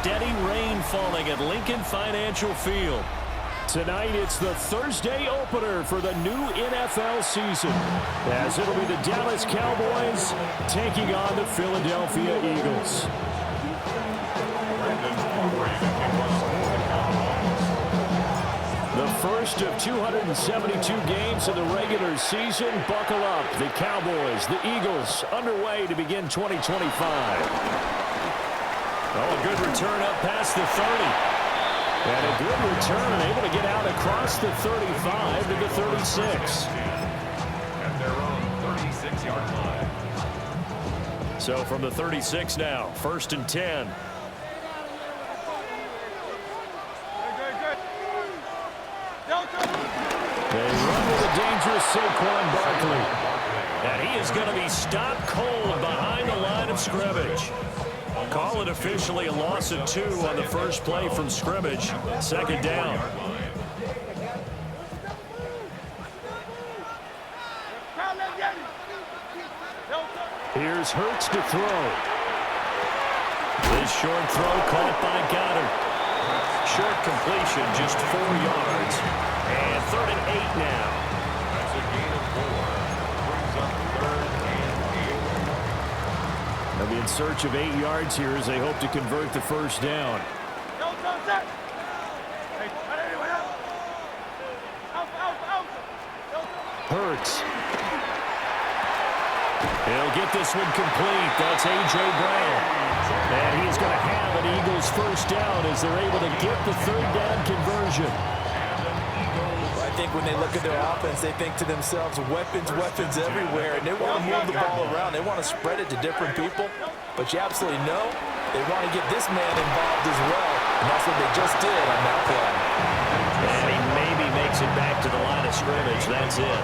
steady rain falling at Lincoln Financial Field. Tonight, it's the Thursday opener for the new NFL season, as it'll be the Dallas Cowboys taking on the Philadelphia Eagles. The first of 272 games in the regular season. Buckle up. The Cowboys, the Eagles, underway to begin 2025. Oh, a good return up past the 30. And a good return, able to get out across the 35 to the 36. At their own 36-yard line. So from the 36 now, 1st and 10. They run with a dangerous Saquon Barkley. And he is going to be stopped cold behind the line of scrimmage. Call it officially a loss of 2 on the first play from scrimmage. 2nd down. Here's Hurts to throw. This short throw caught by Goddard. Short completion, just 4 yards. And 3rd and 8 now. That's a gain of 4. Brings up 3rd and 8. They'll be in search of 8 yards here as they hope to convert the first down. Hurts. He'll get this one complete. That's A.J. Brown. And he's going to have an Eagles first down as they're able to get the 3rd down conversion. I think when they look at their offense, they think to themselves, weapons, weapons everywhere, and they want to move the ball around. They want to spread it to different people, but you absolutely know they want to get this man involved as well, and that's what they just did on that play. And he maybe makes it back to the line of scrimmage. That's it.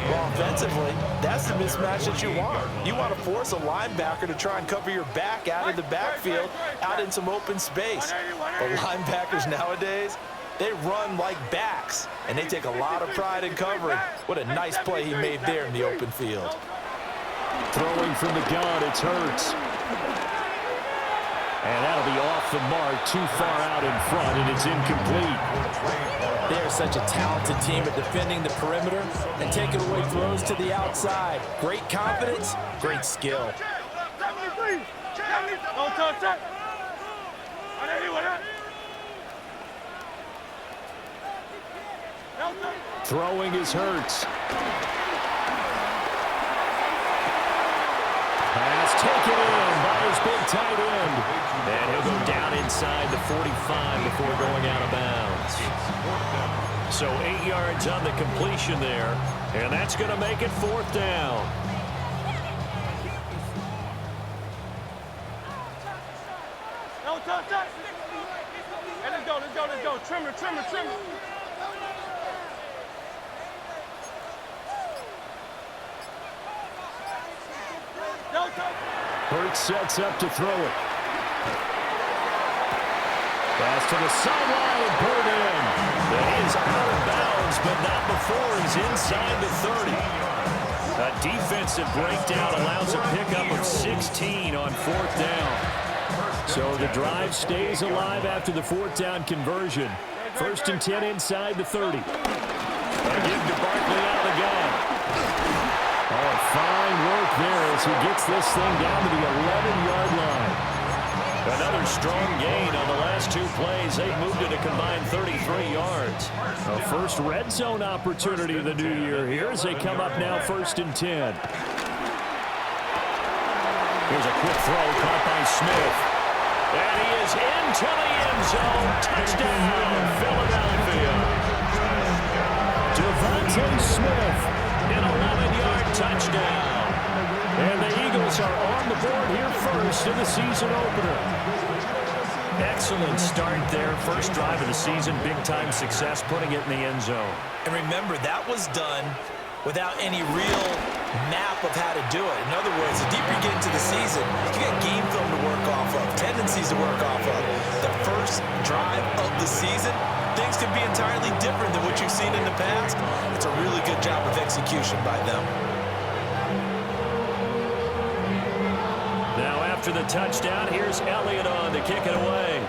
Well, offensively, that's the mismatch that you want. You want to force a linebacker to try and cover your back out of the backfield, out in some open space. But linebackers nowadays, they run like backs, and they take a lot of pride in covering. What a nice play he made there in the open field. Throwing from the gun, it's Hurts. And that'll be off the mark, too far out in front, and it's incomplete. They're such a talented team at defending the perimeter and taking away throws to the outside. Great confidence, great skill. Throwing is Hurts. Pass taken in by his big tight end. And he'll go down inside the 45 before going out of bounds. So 8 yards on the completion there. And that's going to make it 4th down. Hey, let's go. Trimmer. Hurts sets up to throw it. Pass to the sideline and pulled in. He is out of bounds, but not before he's inside the 30. A defensive breakdown allows a pickup of 16 on 4th down. So the drive stays alive after the 4th down conversion. 1st and 10 inside the 30. A give to Barkley out of the gun. Oh, fine work there as he gets this thing down to the 11-yard line. Another strong gain on the last 2 plays. They've moved it a combined 33 yards. A first red zone opportunity of the new year here as they come up now 1st and 10. Here's a quick throw caught by Smith. And he is into the end zone. Touchdown, Philadelphia. Devontae Smith, an 11-yard touchdown. And the Eagles are on the board here first in the season opener. Excellent start there. First drive of the season, big-time success, putting it in the end zone. And remember, that was done without any real map of how to do it. In other words, the deeper you get into the season, you got game film to work off of, tendencies to work off of. The first drive of the season, things can be entirely different than what you've seen in the past. It's a really good job of execution by them. Now after the touchdown, here's Elliott on to kick it away.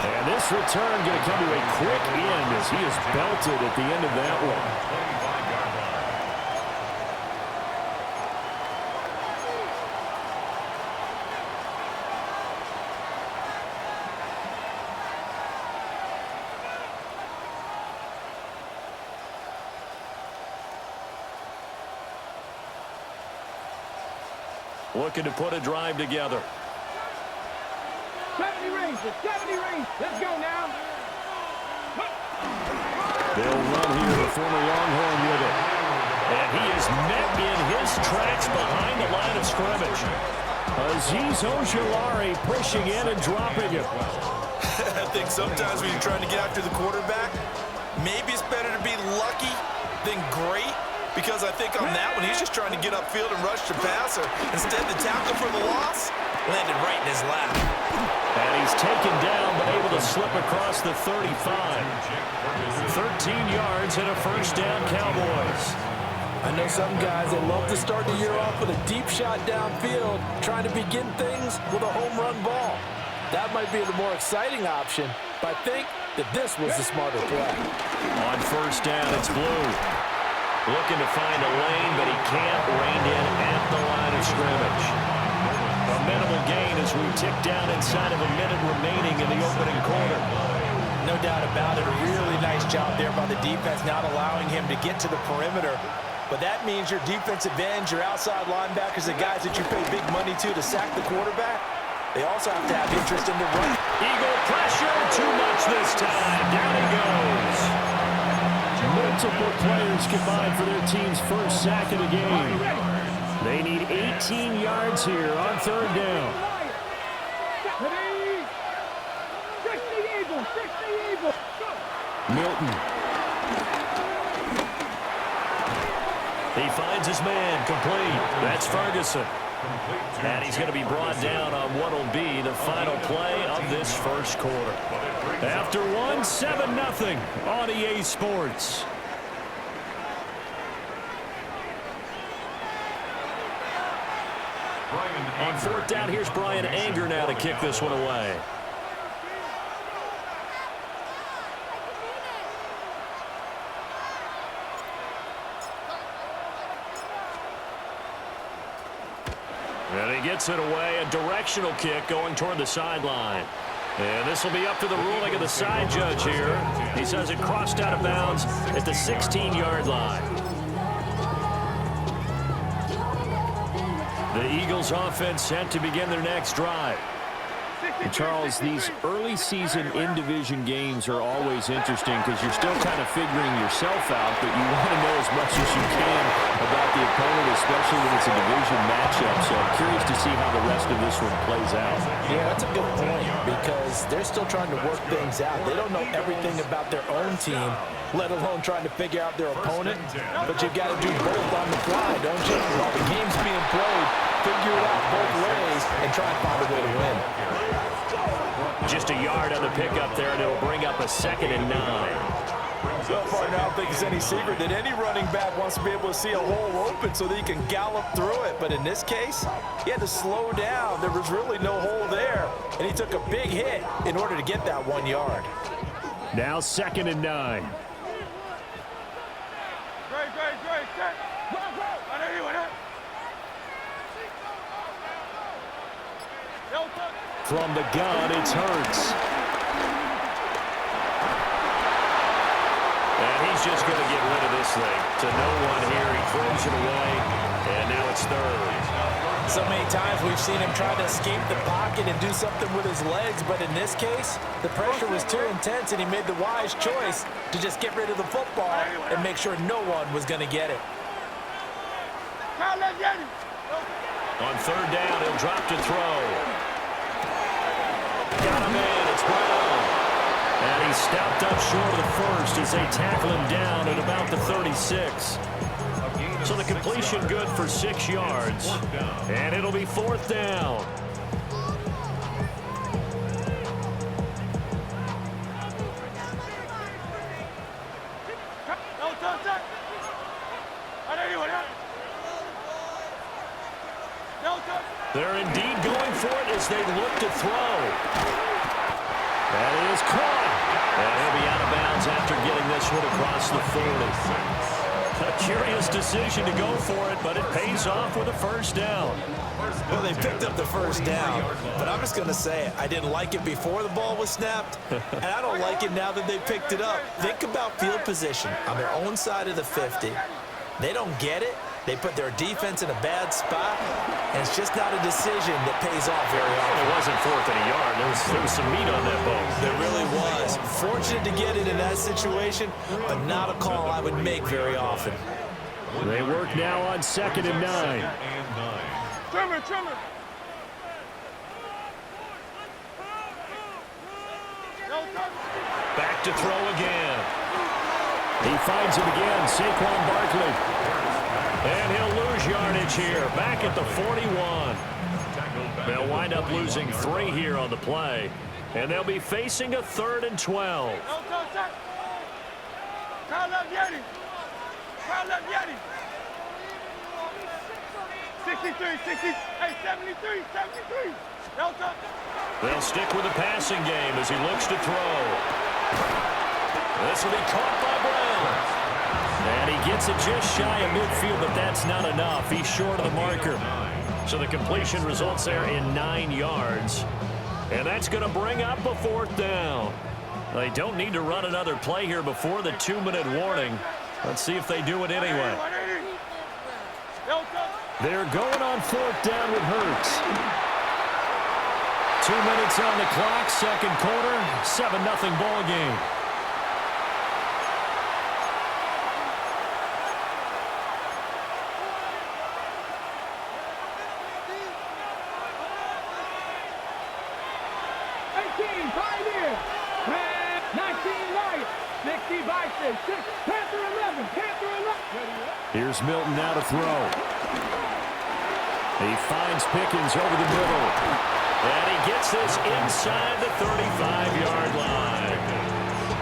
And this return going to come to a quick end as he is belted at the end of that one. Looking to put a drive together. 70 rings, 70 rings. Let's go now. They'll run here, the former Longhorn with it. And he is met in his tracks behind the line of scrimmage. Azeez Ojulari pushing in and dropping him. I think sometimes when you're trying to get after the quarterback, maybe it's better to be lucky than great. Because I think on that one, he's just trying to get upfield and rush the passer. Instead, the tackle for the loss landed right in his lap. And he's taken down, but able to slip across the 35. 13 yards and a first down, Cowboys. I know some guys that love to start the year off with a deep shot downfield, trying to begin things with a home run ball. That might be the more exciting option, but I think that this was the smarter play. On first down, it's Blue. Looking to find a lane, but he can't. Reined in at the line of scrimmage. A minimal gain as we tick down inside of a minute remaining in the opening quarter. No doubt about it. A really nice job there by the defense, not allowing him to get to the perimeter. But that means your defensive ends, your outside linebackers, the guys that you pay big money to sack the quarterback, they also have to have interest in the run. Eagle pressure, too much this time. Down he goes. Multiple players combined for their team's first sack of the game. They need 18 yards here on third down. Milton. He finds his man, complete. That's Ferguson. And he's going to be brought down on what will be the final play of this first quarter. After one, 7-0 on EA Sports. On fourth down, here's Brian Anger now to kick this one away. And he gets it away, a directional kick going toward the sideline. And this will be up to the ruling of the side judge here. He says it crossed out of bounds at the 16-yard line. The Eagles offense set to begin their next drive. And Charles, these early season in-division games are always interesting because you're still kind of figuring yourself out, but you want to know as much as you can about the opponent, especially when it's a division matchup. So I'm curious to see how the rest of this one plays out. Yeah, that's a good point because they're still trying to work things out. They don't know everything about their own team, let alone trying to figure out their opponent. But you've got to do both on the fly, don't you? While the game's being played, figure it out both ways and try and find a way to win. Just a yard on the pickup there, and it'll bring up a 2nd and 9. So far now, I don't think it's any secret that any running back wants to be able to see a hole open so that he can gallop through it. But in this case, he had to slow down. There was really no hole there, and he took a big hit in order to get that 1 yard. Now 2nd and 9. From the gun, it's Hurts. And he's just going to get rid of this thing. To no one here, he throws it away, and now it's 3rd. So many times we've seen him try to escape the pocket and do something with his legs, but in this case, the pressure was too intense, and he made the wise choice to just get rid of the football and make sure no one was going to get it. On 3rd down, he'll drop to throw. Got him in, it's Brown. And he's stepped up short of the first as they tackle him down at about the 36. So the completion good for 6 yards. And it'll be 4th down. They're indeed going for it as they look to throw. That is caught. And he'll be out of bounds after getting this one across the 40. A curious decision to go for it, but it pays off with a first down. Well, they picked up the first down, but I'm just going to say it. I didn't like it before the ball was snapped, and I don't like it now that they picked it up. Think about field position on their own side of the 50. They don't get it. They put their defense in a bad spot, and it's just not a decision that pays off very often. It wasn't 4th and a yard. There was some meat on that ball. There really was. Fortunate to get it in that situation, but not a call I would make very often. They work now on 2nd and 9. Trimmer. Back to throw again. He finds him again, Saquon Barkley. And he'll lose yardage here, back at the 41. They'll wind up losing 3 here on the play, and they'll be facing a 3rd and 12. Call up Yeti. 63, 73. They'll stick with the passing game as he looks to throw. This will be caught by Brown. And he gets it just shy of midfield, but that's not enough. He's short of the marker. So the completion results there in 9 yards. And that's going to bring up a 4th down. They don't need to run another play here before the 2-minute warning. Let's see if they do it anyway. They're going on 4th down with Hurts. 2 minutes on the clock, 2nd quarter, 7-0 ball game. Here's Milton now to throw. He finds Pickens over the middle. And he gets this inside the 35-yard line.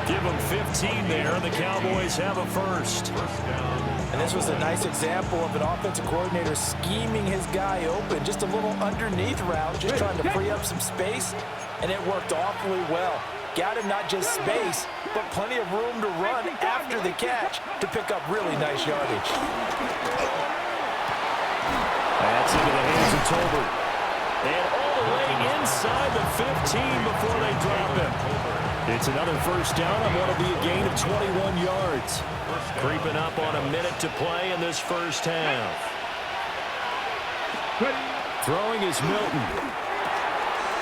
Give him 15 there, and the Cowboys have a first. And this was a nice example of an offensive coordinator scheming his guy open. Just a little underneath route, just trying to free up some space, and it worked awfully well. Got him not just space, but plenty of room to run after the catch to pick up really nice yardage. That's into the hands of Tolbert. And all the way inside the 15 before they drop him. It's another first down on what will be a gain of 21 yards. Creeping up on a minute to play in this first half. Throwing is Milton.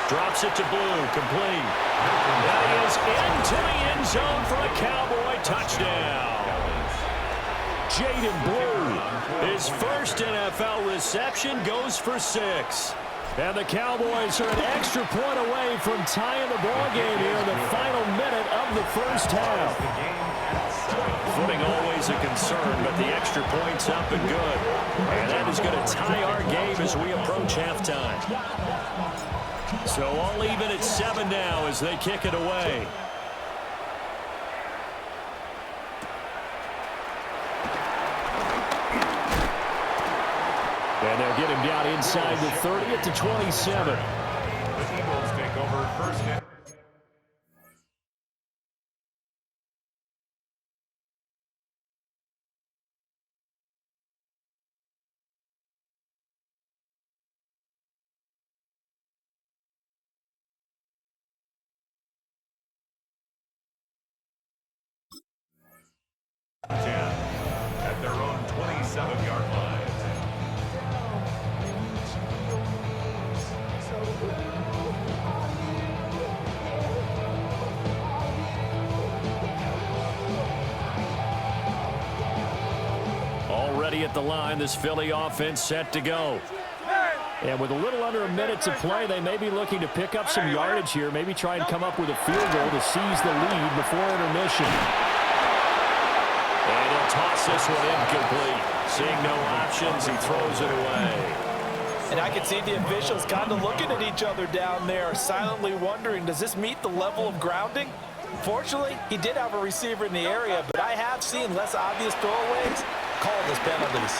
Drops it to Blue, complete. That is into the end zone for a Cowboy touchdown. Jaden Blue, his first NFL reception, goes for 6. And the Cowboys are an extra point away from tying the ball game here in the final minute of the first half. Footing always a concern, but the extra point's up and good. And that is going to tie our game as we approach halftime. So all even at 7 now as they kick it away. And they'll get him down inside the 30 at the 27. The Eagles take over first down. At their own 27-yard line. Already at the line, this Philly offense set to go. And with a little under a minute to play, they may be looking to pick up some yardage here, maybe try and come up with a field goal to seize the lead before intermission. And he'll toss this one incomplete. Seeing no options, he throws it away. And I can see the officials kind of looking at each other down there, silently wondering, does this meet the level of grounding? Fortunately, he did have a receiver in the area, but I have seen less obvious throwaways called as penalties.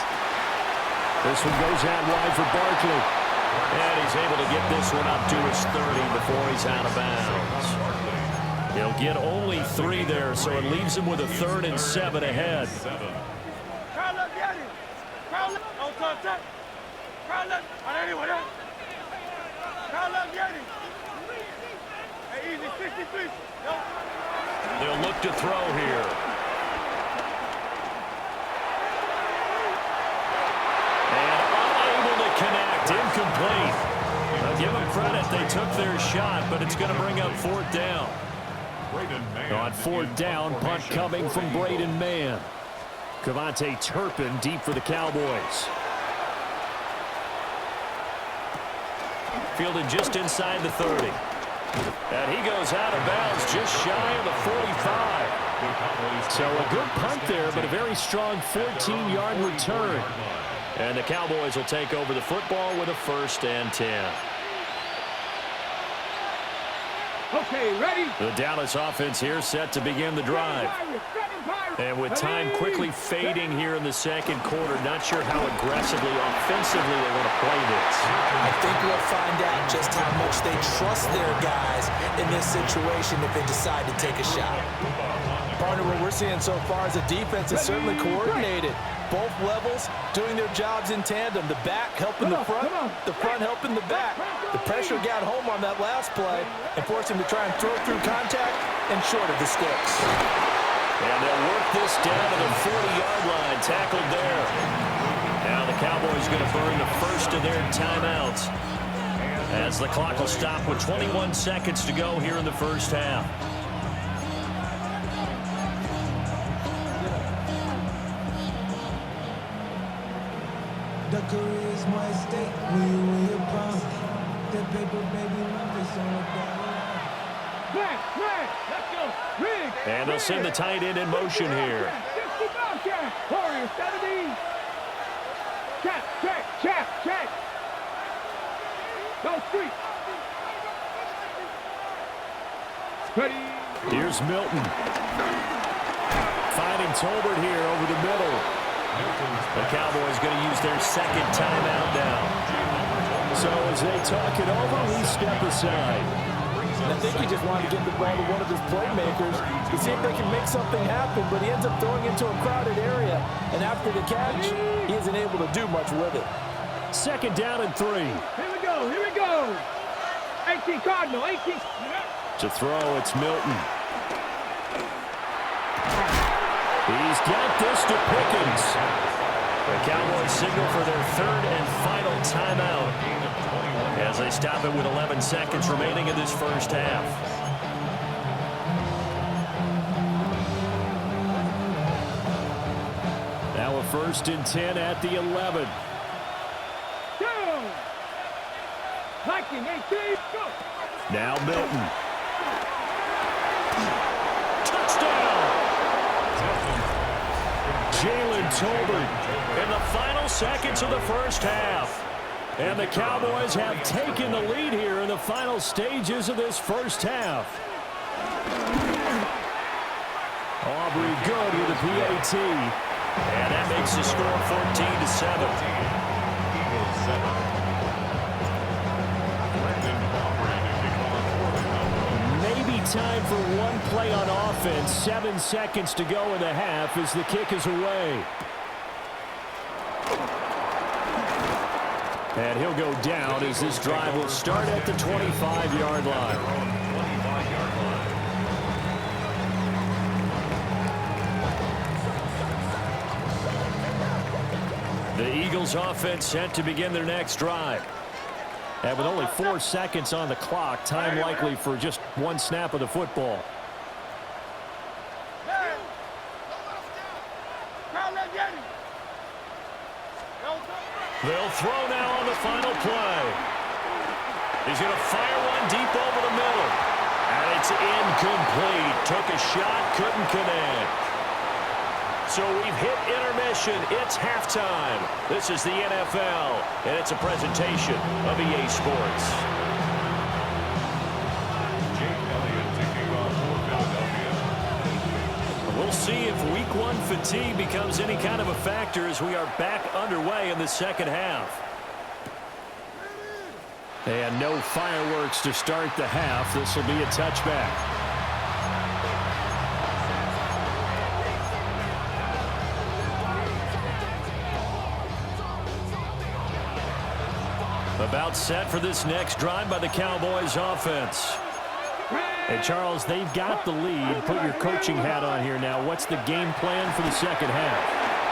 This one goes out wide for Barkley. And he's able to get this one up to his 30 before he's out of bounds. He'll get only 3 there, so it leaves him with a 3rd and 7 ahead. Crowd left, get it. Crowd left. Oh, touch. Crowd left. Crowd left, get it. Hey, easy, 63. Yo. They'll look to throw here. And unable to connect. Incomplete. Now give them credit. They took their shot, but it's going to bring up 4th down. On 4th down, punt coming from Braden Mann. Cavante Turpin deep for the Cowboys. Fielded just inside the 30. And he goes out of bounds just shy of the 45. So a good punt there, but a very strong 14-yard return. And the Cowboys will take over the football with a 1st and 10. Okay, ready? The Dallas offense here set to begin the drive. And with time quickly fading here in the 2nd quarter, not sure how aggressively, offensively they want to play this. I think we'll find out just how much they trust their guys in this situation if they decide to take a shot. Partner, what we're seeing so far is the defense is certainly coordinated. Both levels doing their jobs in tandem. The back helping the front helping the back. The pressure got home on that last play and forced him to try and throw through contact and short of the sticks. And they'll work this down to the 40-yard line, tackled there. Now the Cowboys going to burn the first of their timeouts as the clock will stop with 21 seconds to go here in the first half. The career is my stake when you're bound. The paper, baby, numbers on the dollar. Let's go. Rig. And they'll send the tight end in motion here. 60 Bobcat. Warrior 70. Check. Go street. Ready. Here's Milton. Finding Tolbert here over the middle. The Cowboys going to use their 2nd timeout now. So as they talk it over, we step aside. And I think he just wanted to get the ball to one of his playmakers to see if they can make something happen, but he ends up throwing into a crowded area. And after the catch, he isn't able to do much with it. 2nd down and 3. Here we go. 18 Cardinal, 18. To throw, it's Milton. He's got this to Pickens. The Cowboys signal for their 3rd and final timeout as they stop it with 11 seconds remaining in this first half. Now a 1st and 10 at the 11. Down. Viking 18. Go. Now Milton. Touchdown! Jalen Tolbert in the final seconds of the first half. And the Cowboys have taken the lead here in the final stages of this first half. Aubrey good with the PAT. And that makes the score 14-7. Time for one play on offense. 7 seconds to go in the half as the kick is away. And he'll go down as this drive will start at the 25-yard line. The Eagles offense set to begin their next drive. And with only 4 seconds on the clock, time likely for just one snap of the football. They'll throw now on the final play. He's going to fire one deep over the middle. And it's incomplete. Took a shot, couldn't connect. So we've hit intermission. It's halftime. This is the NFL, and it's a presentation of EA Sports. We'll see if Week 1 fatigue becomes any kind of a factor as we are back underway in the second half. And no fireworks to start the half. This will be a touchback. About set for this next drive by the Cowboys offense. Hey, Charles, they've got the lead. Put your coaching hat on here now. What's the game plan for the second half?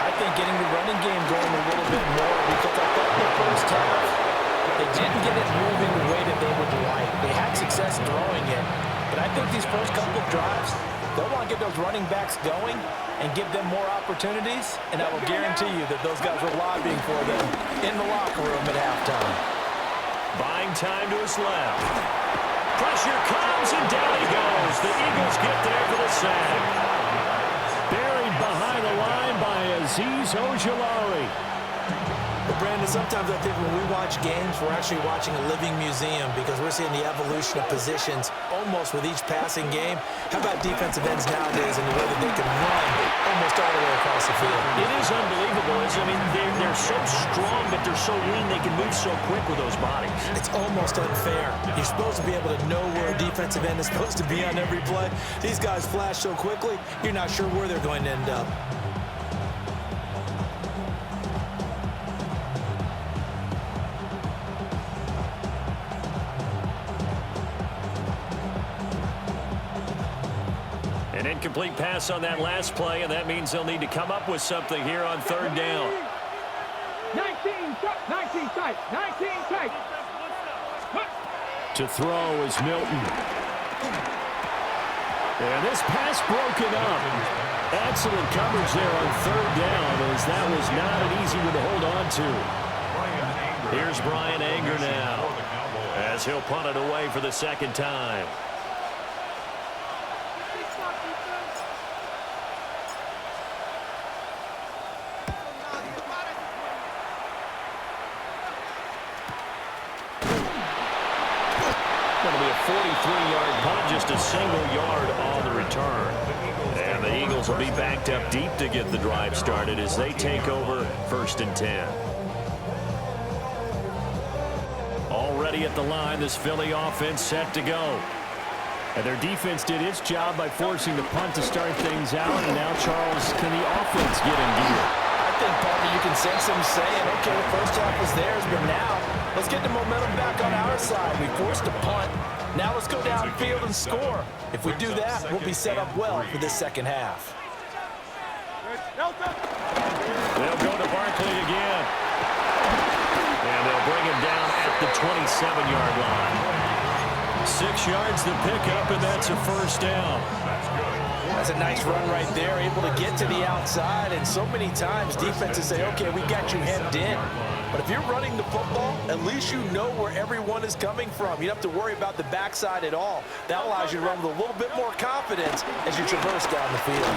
I think getting the running game going a little bit more, because I thought the first half they didn't get it moving the way that they would like. They had success throwing it, but I think these first couple of drives, they'll want to get those running backs going and give them more opportunities, and I will guarantee you that those guys were lobbying for them in the locker room at halftime. Buying time to his left. Pressure comes, and down he goes. The Eagles get there for the sack. Buried behind the line by Azeez Ojulari. But Brandon, sometimes I think when we watch games, we're actually watching a living museum, because we're seeing the evolution of positions almost with each passing game. How about defensive ends nowadays and the way that they can run almost all the way across the field? It is unbelievable. I mean, they're so strong, but they're so lean. They can move so quick with those bodies. It's almost unfair. You're supposed to be able to know where a defensive end is supposed to be on every play. These guys flash so quickly, you're not sure where they're going to end up. An incomplete pass on that last play, and that means they'll need to come up with something here on third down. 19 tight. To throw is Milton. And this pass broken up. Excellent coverage there on third down, as that was not an easy one to hold on to. Here's Brian Anger now, as he'll punt it away for the second time. Going to be a 43-yard punt, just a single yard on the return. And the Eagles will be backed up deep to get the drive started as they take over 1st and 10. Already at the line, this Philly offense set to go. And their defense did its job by forcing the punt to start things out. And now, Charles, can the offense get in gear? I think, Parker, you can sense them saying, okay, the first half was theirs, but now let's get the momentum back on our side. We forced a punt. Now let's go downfield and score. If we do that, we'll be set up well for this second half. They'll go to Barkley again. And they'll bring him down at the 27-yard line. 6 yards to pick up, and that's a first down. That's a nice run right there, able to get to the outside. And so many times defenses say, okay, we got you hemmed in. But if you're running the football, at least you know where everyone is coming from. You don't have to worry about the backside at all. That allows you to run with a little bit more confidence as you traverse down the field.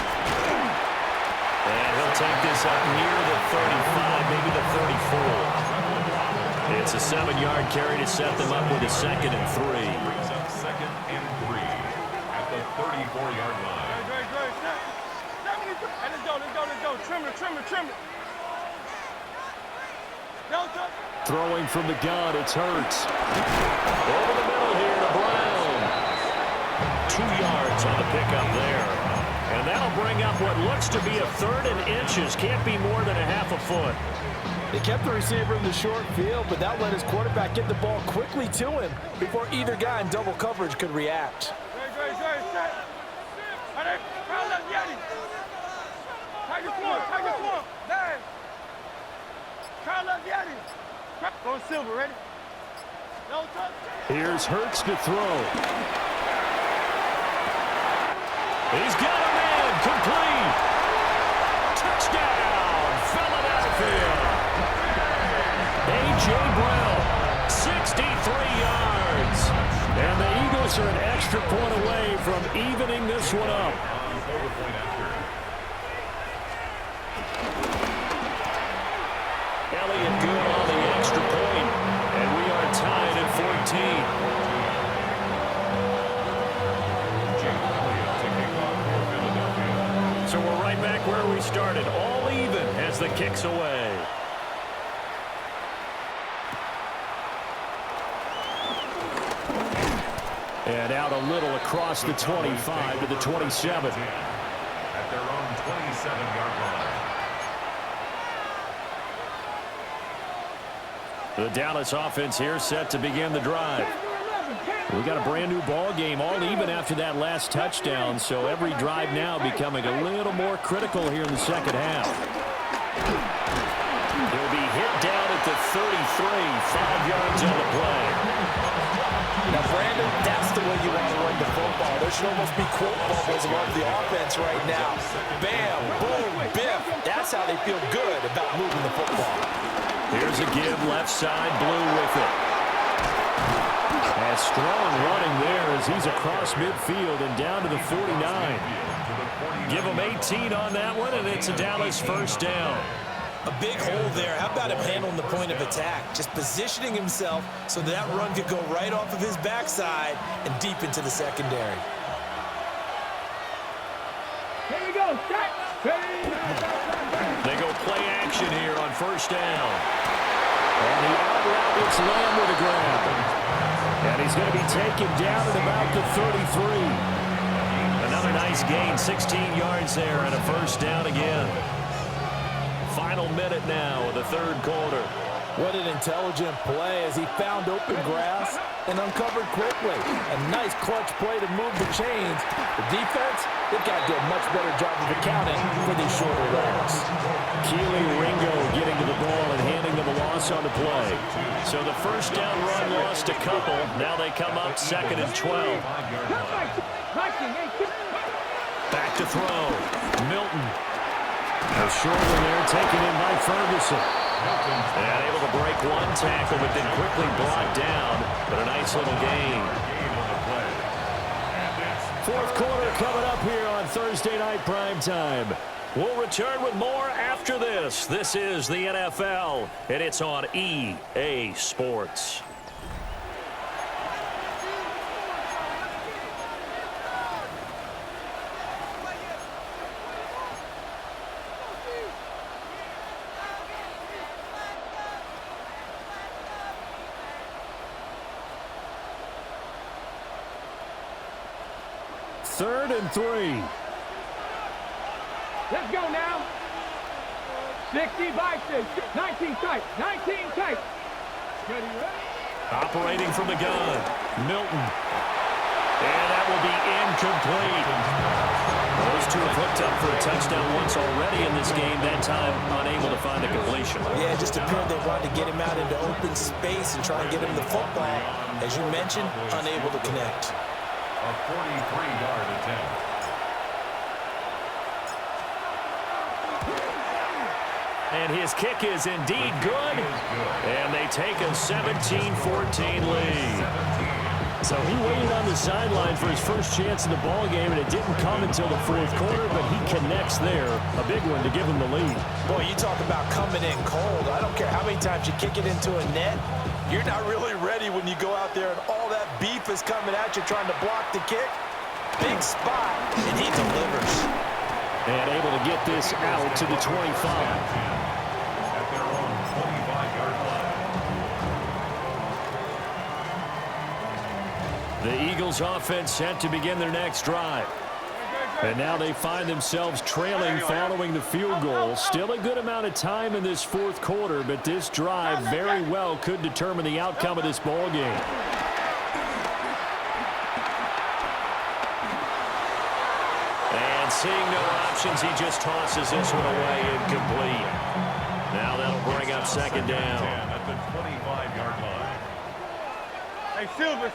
And he'll take this up near the 35, maybe the 34. It's a 7-yard carry to set them up with a 2nd and 3. Brings up 2nd and 3 at the 34-yard line. Let's go. Trim it. Throwing from the gun, it's Hurts. Over the middle here to Brown. 2 yards on the pickup there. And that'll bring up what looks to be a 3rd and inches. Can't be more than a half a foot. They kept the receiver in the short field, but that let his quarterback get the ball quickly to him before either guy in double coverage could react. Go Silver, ready? No touch. Here's Hurts to throw. He's got him in. Complete. Touchdown, Philadelphia. A.J. Brown, 63 yards. And the Eagles are an extra point away from evening this one up. Elliott good on the extra point, and we are tied at 14. So we're right back where we started, all even as the kick's away. And out a little across the 25 to the 27. At their own 27-yard line. The Dallas offense here set to begin the drive. We got a brand new ball game, all even after that last touchdown, so every drive now becoming a little more critical here in the second half. He'll be hit down at the 33, 5 yards on the play. Now, Brandon, that's the way you want to run the football. There should almost be quote bubbles above the offense right now. Bam, boom, biff. That's how they feel good about moving the football. Here's a give, left side, Blue with it. And strong running there as he's across midfield and down to the 49. Give him 18 on that one, and it's a Dallas first down. A big hole there. How about him handling the point of attack? Just positioning himself so that run could go right off of his backside and deep into the secondary. Here we go. They go play action here on first down. And the out route gets Lamb with a grab. And he's going to be taken down at about the 33. Another nice gain, 16 yards there and a first down again. Final minute now of the third quarter. What an intelligent play as he found open grass and uncovered quickly. A nice clutch play to move the chains. The defense, they've got to do a much better job of accounting for these shorter routes. Keely Ringo getting to the ball and handing them a loss on the play. So the first down run lost a couple. Now they come up 2nd and 12. Back to throw. Milton. A short one there taken in by Ferguson. And able to break one tackle, but then quickly brought down. But a nice little gain. Fourth quarter coming up here on Thursday Night Primetime. We'll return with more after this. This is the NFL, and it's on EA Sports. Third and 3. Let's go now. 60 by 6. 19 tight. 19 tight. Ready, ready? Operating from the gun. Milton. And that will be incomplete. Those two have hooked up for a touchdown once already in this game. That time unable to find the completion. Yeah, it just appeared they wanted to get him out into open space and try and get him the football. As you mentioned, unable to connect. A 43-yard attempt. And his kick is indeed good. And they take a 17-14 lead. So he waited on the sideline for his first chance in the ball game, and it didn't come until the fourth quarter, but he connects there. A big one to give him the lead. Boy, you talk about coming in cold. I don't care how many times you kick it into a net. You're not really ready when you go out there and all that beef is coming at you trying to block the kick. Big spot, and he delivers. And able to get this out to the 25. At their own 25-yard line. The Eagles offense set to begin their next drive. And now they find themselves trailing following the field goal. Still a good amount of time in this fourth quarter, but this drive very well could determine the outcome of this ball game. And seeing no options, he just tosses this one away incomplete. Now that'll bring up second down. At the 25-yard line. Hey, Silver.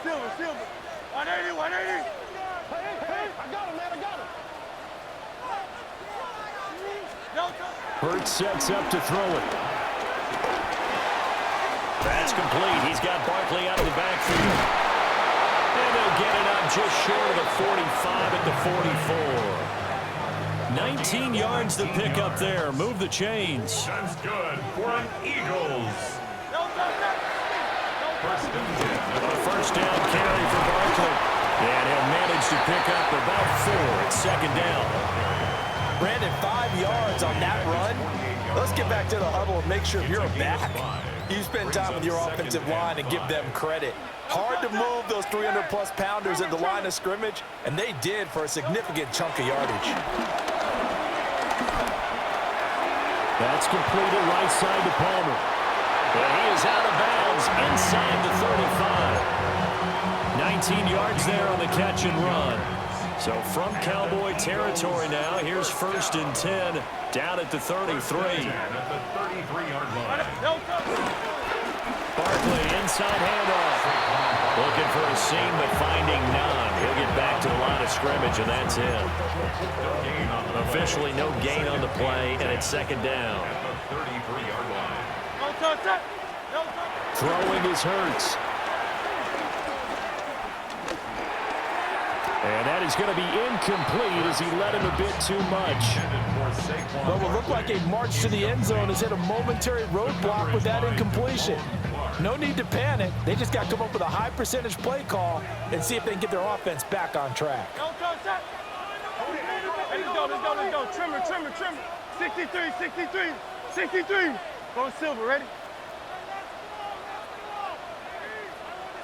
180. Hey, I got him, man. Hurts sets up to throw it. That's complete. He's got Barkley out of the backfield. And they'll get it up just short of the 45 at the 44. 19 yards to pick up there. Move the chains. That's good for an Eagles. First and 10. A first down carry for Barkley. And he'll manage to pick up about 4 at second down. Brandon, 5 yards on that run. Let's get back to the huddle and make sure you're back. You spend time with your offensive line and give them credit. Hard to move those 300-plus pounders at the line of scrimmage, and they did for a significant chunk of yardage. That's completed right side to Palmer. And he is out of bounds inside the 35. 19 yards there on the catch and run. So from Cowboy territory now, here's 1st and 10 down at the 33. Barkley inside handoff. Looking for a seam, but finding none. He'll get back to the line of scrimmage, and that's it. Officially no gain on the play, and it's 2nd down. Throwing is Hurts. And that is going to be incomplete as he led him a bit too much. Well, it looked like a march to the end zone has hit a momentary roadblock with that incompletion. No need to panic. They just got to come up with a high percentage play call and see if they can get their offense back on track. Let's go. Trimmer. 63. Going silver, ready?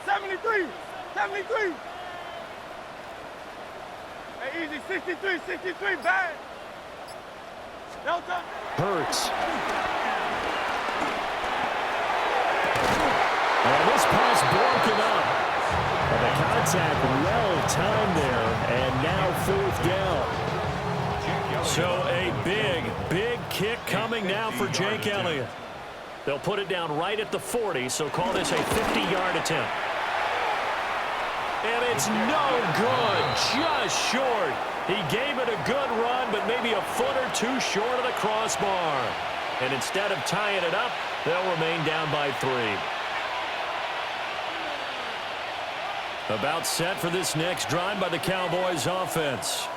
73. Hey, easy, 63, bang. Delta. Hurts. And this pass broken up. And the contact well timed there, and now 4th down. So a big kick coming now for Jake Elliott. They'll put it down right at the 40, so call this a 50-yard attempt. And it's no good, just short. He gave it a good run, but maybe a foot or two short of the crossbar. And instead of tying it up, they'll remain down by 3. About set for this next drive by the Cowboys offense.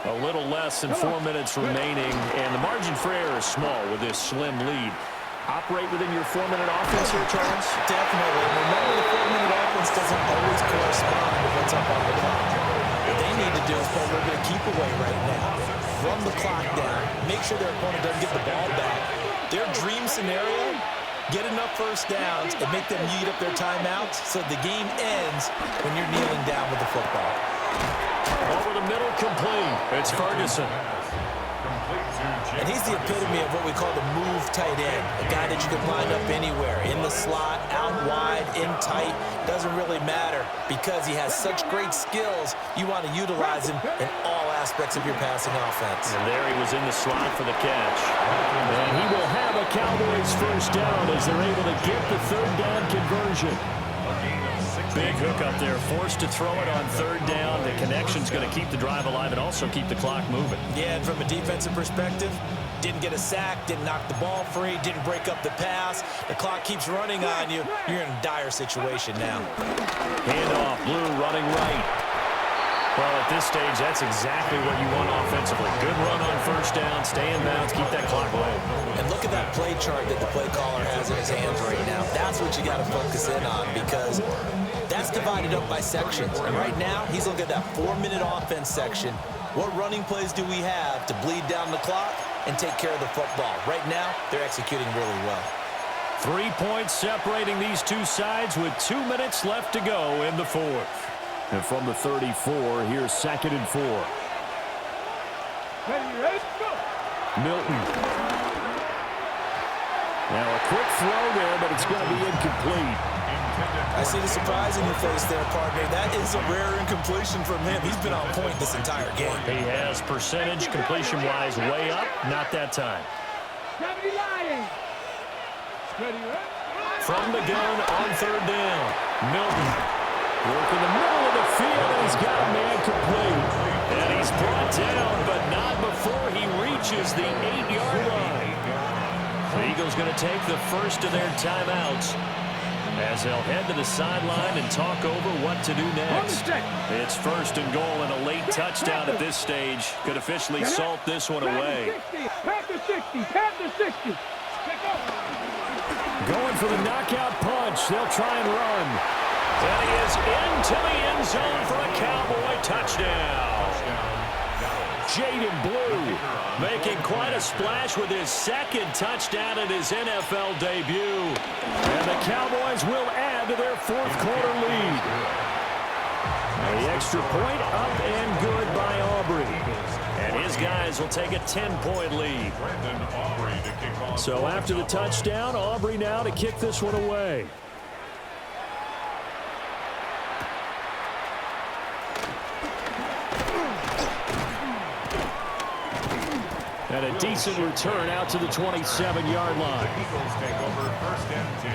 A little less than 4 minutes remaining, and the margin for error is small with this slim lead. Operate within your 4-minute offense here, Charles? Definitely. Remember, the 4-minute offense doesn't always correspond with what's up on the clock. What they need to do is play a little bit of keep away right now. Run the clock down. Make sure their opponent doesn't get the ball back. Their dream scenario, get enough first downs and make them eat up their timeouts so the game ends when you're kneeling down with the football. Over the middle, complete. It's Ferguson. And he's the epitome of what we call the move tight end. A guy that you can line up anywhere. In the slot, out wide, in tight. Doesn't really matter because he has such great skills. You want to utilize him in all aspects of your passing offense. And there he was in the slot for the catch. And he will have a Cowboys 1st down as they're able to get the 3rd down conversion. Big hook up there, forced to throw it on 3rd down. The connection's going to keep the drive alive and also keep the clock moving. Yeah, and from a defensive perspective, didn't get a sack, didn't knock the ball free, didn't break up the pass. The clock keeps running on you. You're in a dire situation now. Handoff, Blue running right. Well, at this stage, that's exactly what you want offensively. Good run on 1st down, stay in bounds, keep that clock low. And look at that play chart that the play caller has in his hands right now. That's what you got to focus in on because that's divided up by sections. And right now, he's looking at that 4-minute offense section. What running plays do we have to bleed down the clock and take care of the football? Right now, they're executing really well. 3 points separating these two sides with 2 minutes left to go in the 4th. And from the 34, here's 2nd and 4. Ready, go. Milton. Now a quick throw there, but it's going to be incomplete. I see the surprise in your face there, partner. That is a rare incompletion from him. He's been on point this entire game. He has percentage completion-wise way up. Not that time. From the gun on 3rd down. Milton. Work in the middle of the field, and he's got a man complete. And he's brought down, but not before he reaches the 8-yard line. The Eagles going to take the first of their timeouts as they'll head to the sideline and talk over what to do next. It's 1st and goal, and a late touchdown at this stage could officially salt this one away. Panther 60. Going for the knockout punch. They'll try and run. And he is into the end zone for a Cowboy touchdown. Jaden Blue, making quite a splash with his second touchdown in his NFL debut. And the Cowboys will add to their fourth quarter lead. The extra point up and good by Aubrey. And his guys will take a 10-point lead. So after the touchdown, Aubrey now to kick this one away. And a decent return out to the 27-yard line. Eagles take over 1st and 10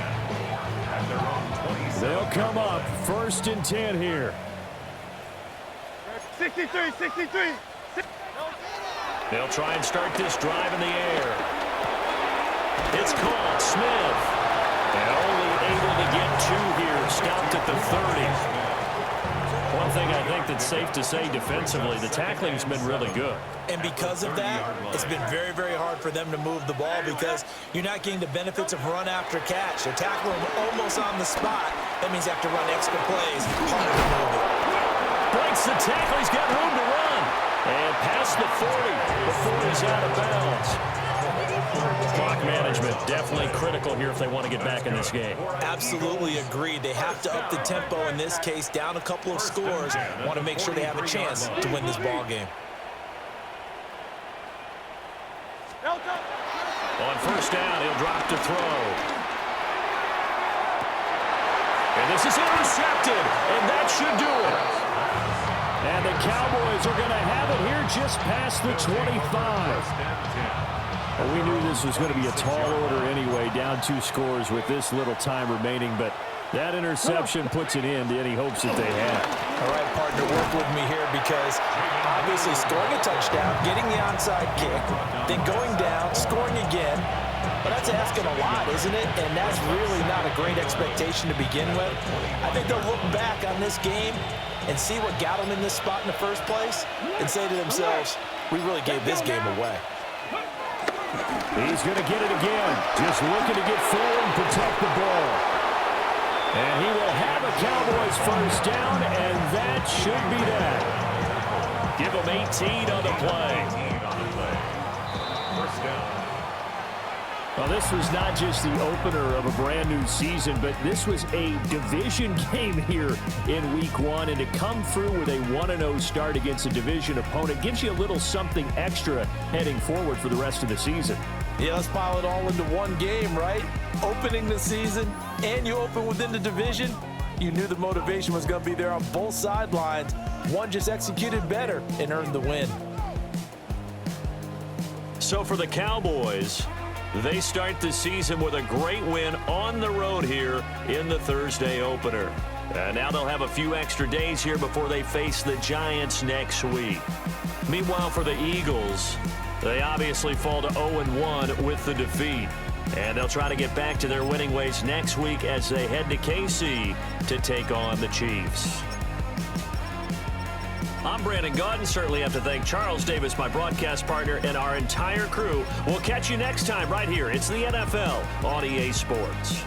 at their own 27. They'll come up 1st and 10 here. 63. They'll try and start this drive in the air. It's caught. Smith. And only able to get 2 here. Stopped at the 30. One thing I think that's safe to say defensively, the tackling's been really good. And because of that, it's been very, very hard for them to move the ball because you're not getting the benefits of run after catch. They're tackling almost on the spot. That means they have to run extra plays. Harder to move it. Breaks the tackle. He's got room to run. And past the 40 before he's out of bounds. Clock management definitely critical here if they want to get back in this game. Absolutely agreed. They have to up the tempo in this case, down a couple of scores. Want to make sure they have a chance to win this ball game. On 1st down, he'll drop to throw. And this is intercepted, and that should do it. And the Cowboys are going to have it here just past the 25. Well, we knew this was going to be a tall order anyway, down 2 scores with this little time remaining, but that interception puts an end to any hopes that they had. All right, partner, work with me here because obviously scoring a touchdown, getting the onside kick, then going down, scoring again. But that's asking a lot, isn't it? And that's really not a great expectation to begin with. I think they'll look back on this game and see what got them in this spot in the first place and say to themselves, we really gave this game away. He's going to get it again. Just looking to get forward and protect the ball. And he will have a Cowboys 1st down, and that should be that. Give him 18 on the play. 1st down. Well, this was not just the opener of a brand new season, but this was a division game here in week 1. And to come through with a 1-0 start against a division opponent gives you a little something extra heading forward for the rest of the season. Yeah, let's pile it all into one game, right? Opening the season, and you open within the division. You knew the motivation was going to be there on both sidelines. One just executed better and earned the win. So for the Cowboys, they start the season with a great win on the road here in the Thursday opener. Now they'll have a few extra days here before they face the Giants next week. Meanwhile, for the Eagles, they obviously fall to 0-1 with the defeat. And they'll try to get back to their winning ways next week as they head to KC to take on the Chiefs. I'm Brandon Gaudin. Certainly have to thank Charles Davis, my broadcast partner, and our entire crew. We'll catch you next time right here. It's the NFL on EA Sports.